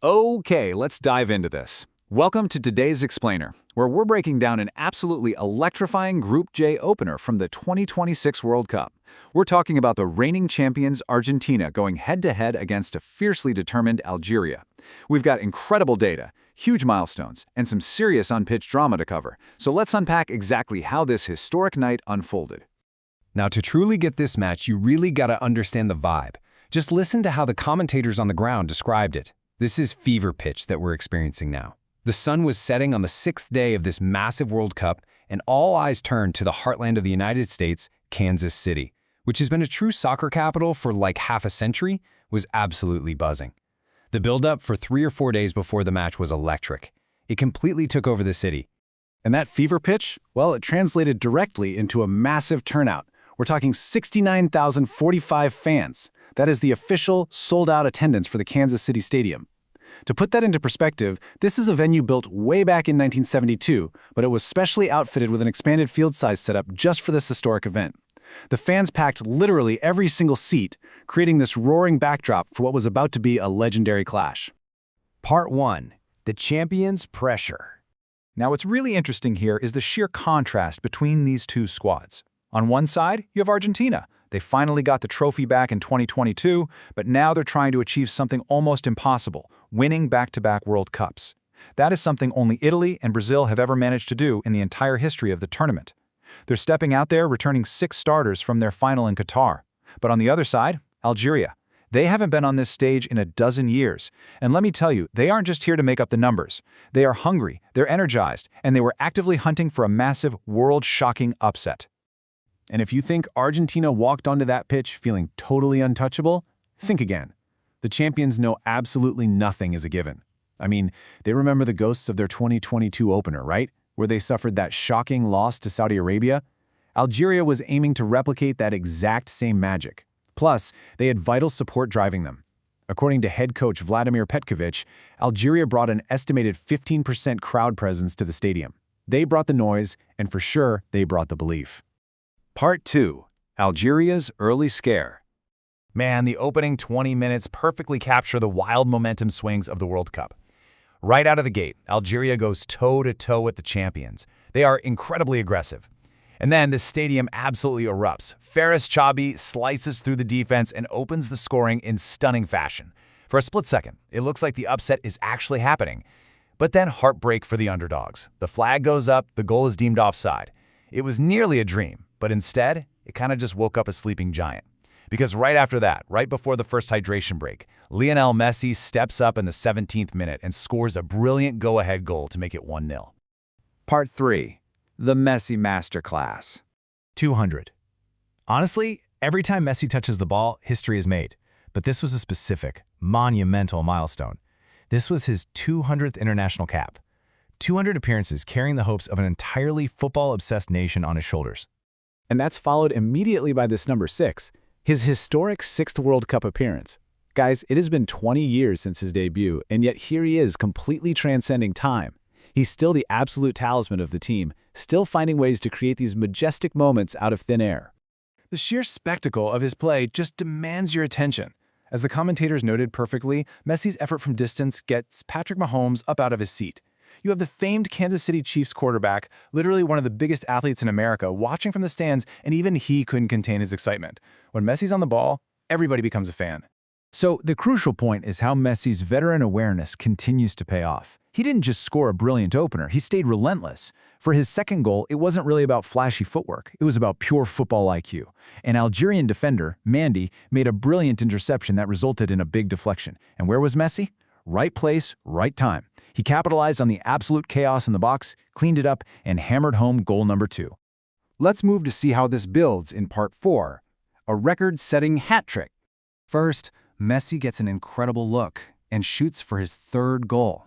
Okay, let's dive into this. Welcome to today's Explainer, where we're breaking down an absolutely electrifying Group J opener from the 2026 World Cup. We're talking about the reigning champions Argentina going head-to-head against a fiercely determined Algeria. We've got incredible data, huge milestones, and some serious on-pitch drama to cover, so let's unpack exactly how this historic night unfolded. Now, to truly get this match, you really gotta understand the vibe. Just listen to how the commentators on the ground described it. This is fever pitch that we're experiencing now. The sun was setting on the 6th day of this massive World Cup, and all eyes turned to the heartland of the United States, Kansas City, which has been a true soccer capital for like half a century, was absolutely buzzing. The build-up for 3 or 4 days before the match was electric. It completely took over the city. And that fever pitch, well, it translated directly into a massive turnout. We're talking 69,045 fans. That is the official, sold-out attendance for the Kansas City Stadium. To put that into perspective, this is a venue built way back in 1972, but it was specially outfitted with an expanded field size setup just for this historic event. The fans packed literally every single seat, creating this roaring backdrop for what was about to be a legendary clash. Part 1. The Champions' Pressure. Now, what's really interesting here is the sheer contrast between these two squads. On one side, you have Argentina. They finally got the trophy back in 2022, but now they're trying to achieve something almost impossible, winning back-to-back World Cups. That is something only Italy and Brazil have ever managed to do in the entire history of the tournament. They're stepping out there, returning 6 starters from their final in Qatar. But on the other side, Algeria. They haven't been on this stage in a dozen years. And let me tell you, they aren't just here to make up the numbers. They are hungry, they're energized, and they were actively hunting for a massive, world-shocking upset. And if you think Argentina walked onto that pitch feeling totally untouchable, think again. The champions know absolutely nothing is a given. I mean, they remember the ghosts of their 2022 opener, right? Where they suffered that shocking loss to Saudi Arabia. Algeria was aiming to replicate that exact same magic. Plus, they had vital support driving them. According to head coach Vladimir Petkovic, Algeria brought an estimated 15% crowd presence to the stadium. They brought the noise, and for sure, they brought the belief. Part 2. Algeria's Early Scare. Man, the opening 20 minutes perfectly capture the wild momentum swings of the World Cup. Right out of the gate, Algeria goes toe-to-toe with the champions. They are incredibly aggressive. And then the stadium absolutely erupts. Faris Chabi slices through the defense and opens the scoring in stunning fashion. For a split second, it looks like the upset is actually happening. But then heartbreak for the underdogs. The flag goes up, the goal is deemed offside. It was nearly a dream, but instead, it kind of just woke up a sleeping giant. Because right after that, right before the first hydration break, Lionel Messi steps up in the 17th minute and scores a brilliant go-ahead goal to make it 1-0. Part 3. The Messi Masterclass. 200. Honestly, every time Messi touches the ball, history is made. But this was a specific, monumental milestone. This was his 200th international cap. 200 appearances carrying the hopes of an entirely football-obsessed nation on his shoulders. And that's followed immediately by this number 6, his historic 6th World Cup appearance. Guys, it has been 20 years since his debut, and yet here he is completely transcending time. He's still the absolute talisman of the team, still finding ways to create these majestic moments out of thin air. The sheer spectacle of his play just demands your attention. As the commentators noted perfectly, Messi's effort from distance gets Patrick Mahomes up out of his seat. You have the famed Kansas City Chiefs quarterback, literally one of the biggest athletes in America, watching from the stands, and even he couldn't contain his excitement. When Messi's on the ball, everybody becomes a fan. So the crucial point is how Messi's veteran awareness continues to pay off. He didn't just score a brilliant opener, he stayed relentless. For his second goal, it wasn't really about flashy footwork, it was about pure football IQ. An Algerian defender, Mandy, made a brilliant interception that resulted in a big deflection. And where was Messi? Right place, right time. He capitalized on the absolute chaos in the box, cleaned it up, and hammered home goal number 2. Let's move to see how this builds in Part 4, a record-setting hat trick. First, Messi gets an incredible look and shoots for his 3rd goal.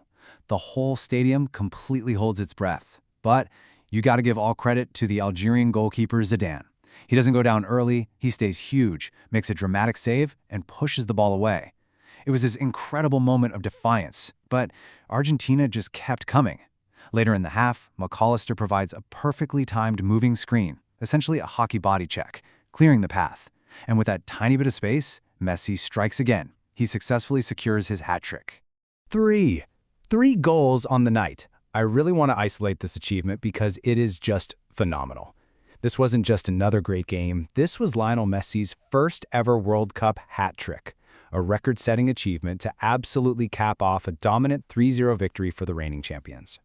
The whole stadium completely holds its breath. But you got to give all credit to the Algerian goalkeeper Zidane. He doesn't go down early, he stays huge, makes a dramatic save, and pushes the ball away. It was this incredible moment of defiance, but Argentina just kept coming. Later in the half, McAllister provides a perfectly timed moving screen, essentially a hockey body check, clearing the path. And with that tiny bit of space, Messi strikes again. He successfully secures his hat trick. Three. 3 goals on the night. I really want to isolate this achievement because it is just phenomenal. This wasn't just another great game. This was Lionel Messi's first ever World Cup hat trick, a record-setting achievement to absolutely cap off a dominant 3-0 victory for the reigning champions.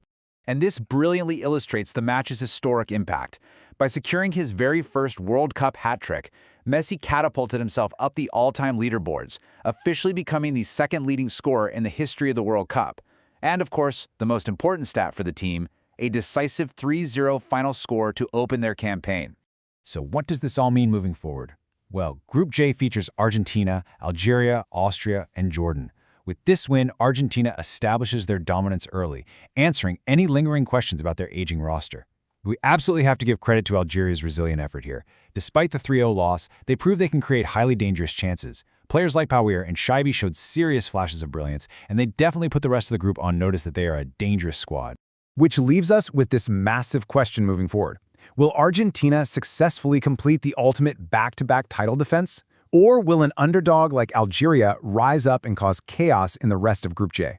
And this brilliantly illustrates the match's historic impact. By securing his very first World Cup hat trick, Messi catapulted himself up the all-time leaderboards, officially becoming the second leading scorer in the history of the World Cup. And of course, the most important stat for the team, a decisive 3-0 final score to open their campaign. So what does this all mean moving forward? Well, Group J features Argentina, Algeria, Austria, and Jordan. With this win, Argentina establishes their dominance early, answering any lingering questions about their aging roster. We absolutely have to give credit to Algeria's resilient effort here. Despite the 3-0 loss, they proved they can create highly dangerous chances. Players like Pauir and Shaibi showed serious flashes of brilliance, and they definitely put the rest of the group on notice that they are a dangerous squad. Which leaves us with this massive question moving forward. Will Argentina successfully complete the ultimate back-to-back title defense? Or will an underdog like Algeria rise up and cause chaos in the rest of Group J?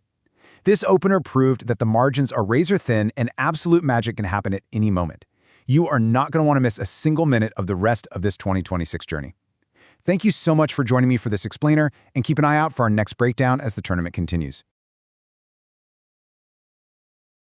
This opener proved that the margins are razor-thin and absolute magic can happen at any moment. You are not going to want to miss a single minute of the rest of this 2026 journey. Thank you so much for joining me for this explainer, and keep an eye out for our next breakdown as the tournament continues.